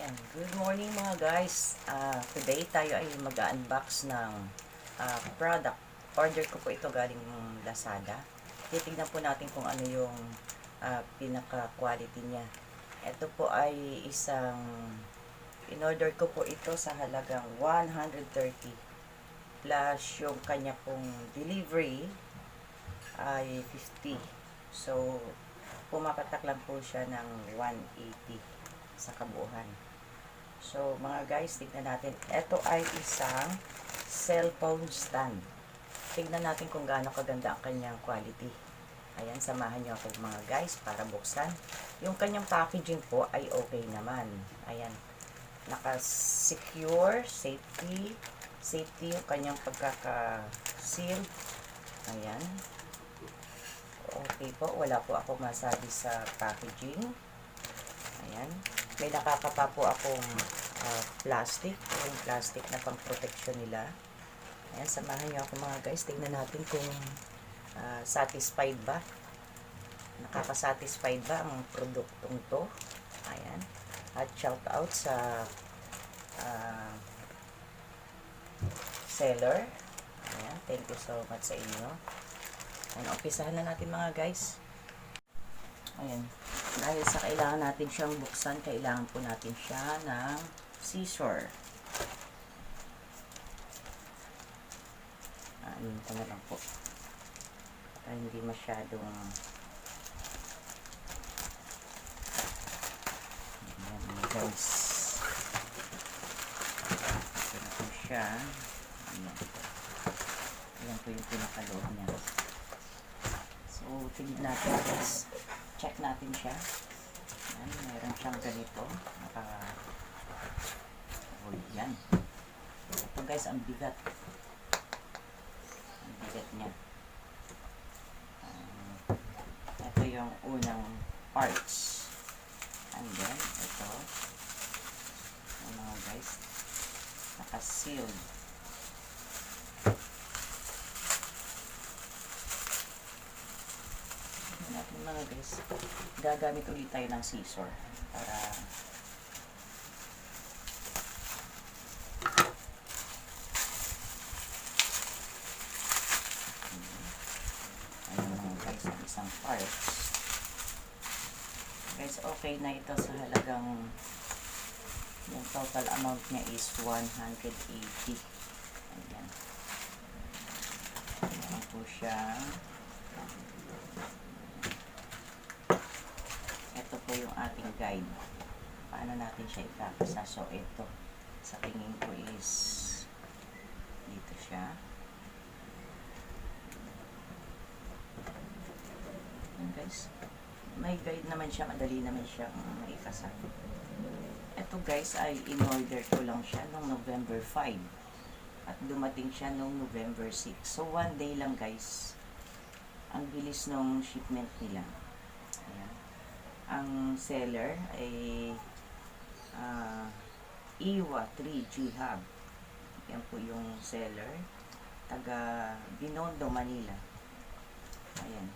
Good morning mga guys. Today tayo ay mag-unbox ng product. Order ko po ito galing Lazada. Titignan po natin kung ano yung pinaka-quality niya. Ito po ay in-order ko po ito sa halagang 130 plus yung kanya pong delivery ay 50. So, pumapatak lang po siya ng 180 sa kabuuhan. So, mga guys, tignan natin. Ito ay isang cellphone stand. Tignan natin kung gaano kaganda ang kanyang quality. Ayan, samahan nyo ako mga guys para buksan. Yung kanyang packaging po ay okay naman. Ayan, naka-secure, safety yung kanyang pagkaka-seal. Ayan. Okay po, wala po ako masabi sa packaging. Ayan. May nakakapa po akong plastic. Yung plastic na pang protection nila. Ayan, samahan nyo ako mga guys. Tingnan natin kung satisfied ba. Nakaka-satisfied ba ang produktong to. Ayan. At shout out sa seller. Ayan. Thank you so much sa inyo. Ayan, umpisahan na natin mga guys. Ayan. Dahil sa kailangan natin siyang buksan, kailangan po natin siya ng scissor. Ano ko na lang po. Para hindi masyadong ayan guys. Ito na po siya. Ayan. Ayan po yung pinakaloob niya. So, tingnan natin guys. Check natin siya. Ayan, mayroon siyang ganito. Yan. Ito guys, ang bigat. Ang bigat niya. Ito yung unang parts. And then, ito. Yung mga guys, naka-sealed. Natin mga guys, gagamit ulit tayo ng scissor para ayun mga guys, ang isang part guys. Okay na ito sa halagang yung total amount niya is 180. Ayan, ayan po siya. Ito po yung ating guide. Paano natin siya ipapasa. So, ito. Sa tingin ko is dito siya. Ayan guys. May guide naman siya. Madali naman siya maipasa. Ito guys ay in-order ko lang siya noong November 5. At dumating siya noong November 6. So, 1 day lang guys. Ang bilis ng shipment nila. Ayan. Ang seller ay Iwa 3G Hub. Yan po yung seller. Taga Binondo, Manila. Ayan.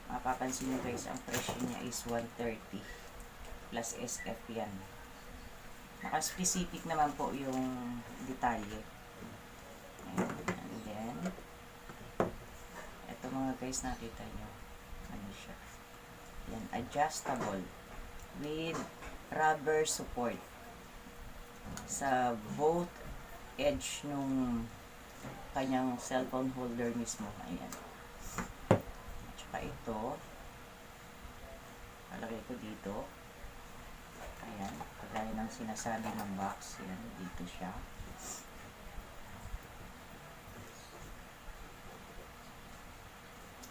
Mapapansin nyo guys, ang presyo niya is 130 plus SF yan. Naka-specific naman po yung detalye. Ayan. And then, ito mga guys, nakita nyo. Ano siya? Yan, adjustable with rubber support sa both edge nung kanyang cellphone holder mismo. Ayan. At saka ito, palagay ko dito. Ayan, kagaya ng sinasabi ng box. Ayan, dito siya.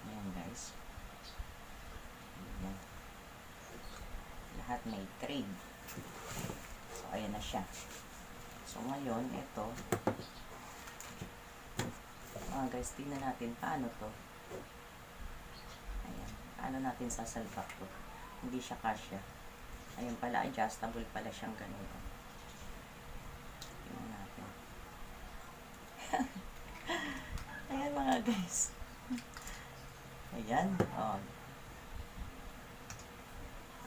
Ayan guys. Ayan. Lahat may trade. So, ayan na siya. So, ngayon, ito. Guys, tingnan natin paano to. Ayan. Paano natin sasalpak to. Hindi siya kasya. Ayan pala, adjustable pala siyang ganun. Tingnan natin. Ayan mga guys. Ayan. Oh.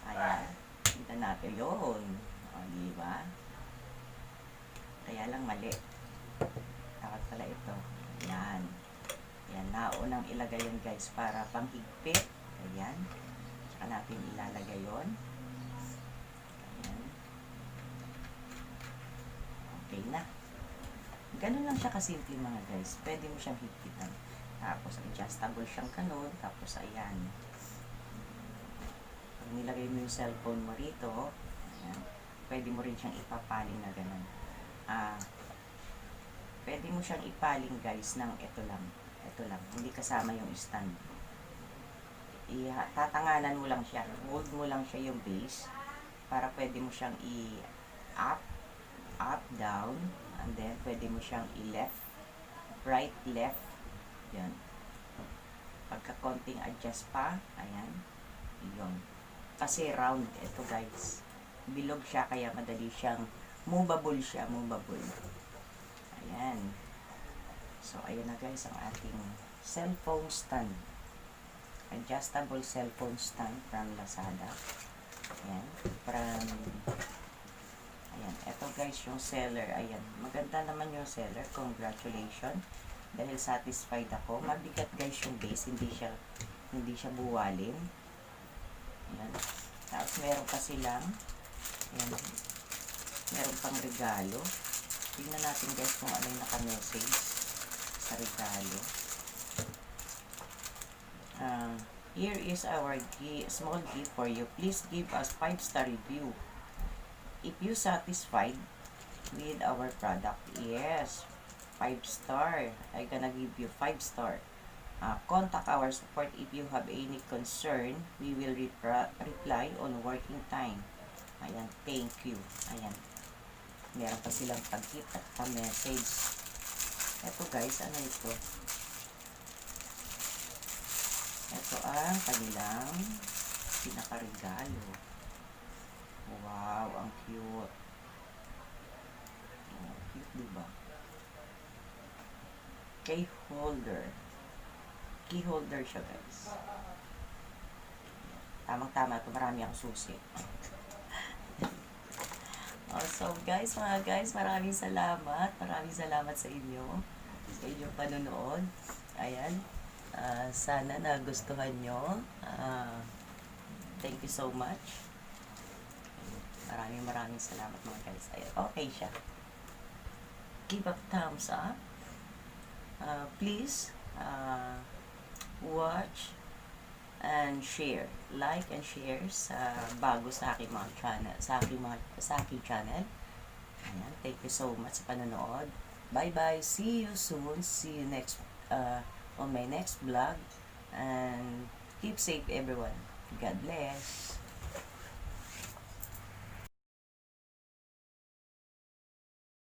Ayan. Tingnan natin yun. O, diba? Kaya lang mali. Dapat pala ito. Ayan. Ayan, naunang ilagay yun guys para panghigpit. Ayan. Tsaka natin ilalagay yun. Ayan. Okay na. Ganun lang siya kasimple mga guys. Pwede mo siyang higpitan. Tapos adjustable siyang kanon. Tapos ayan. Pag nilagay mo yung cellphone mo rito, ayan, pwede mo rin siyang ipapaling na ganun. Pwede mo siyang ipaling guys ng ito lang. Ito lang. Hindi kasama yung stand. Tatanganan mo lang siya. Hold mo lang siya yung base para pwede mo siyang i-up, up, down, and then pwede mo siyang i-left, right, left. Yan. Pagka konting adjust pa, ayan. Yun. Kasi round ito guys. Bilog siya kaya madali siyang movable siya, movable. Ayan. So, ayan na guys ang ating cellphone stand. Adjustable cellphone stand from Lazada. Ayan. Ayan. Ito guys yung seller. Ayan. Maganda naman yung seller. Congratulations. Dahil satisfied ako. Mabigat guys yung base. Hindi siya buwalin. Ayan. Tapos meron pa silang ayan. Meron pang regalo. Tingnan natin guys kung ano yung naka-message sa regalo. Here is our small gift for you. Please give us 5-star review. If you satisfied with our product, yes, 5-star. I'm gonna give you 5-star. Contact our support if you have any concern. We will reply on working time. Ayan, thank you. Ayan. Meron pa silang pag-hit at pa-message. Ito guys, ano ito? Ito ang kanilang pinakaregalo. Wow, ang cute. Oh, cute diba? Key holder. Key holder siya guys. Tamang-tama ito. Marami akong susi. So guys, mga guys, maraming salamat. Maraming salamat sa inyo. Sa inyong panonood. Ayan. Sana nagustuhan nyo. Thank you so much. Maraming salamat mga guys. Ayan, okay siya. Give a thumbs up. Please watch and share. Like and share sa bago sa aking mga channel. Sa aking channel. Ayan, thank you so much sa panonood. Bye-bye. See you soon. See you next on my next vlog. And keep safe everyone. God bless.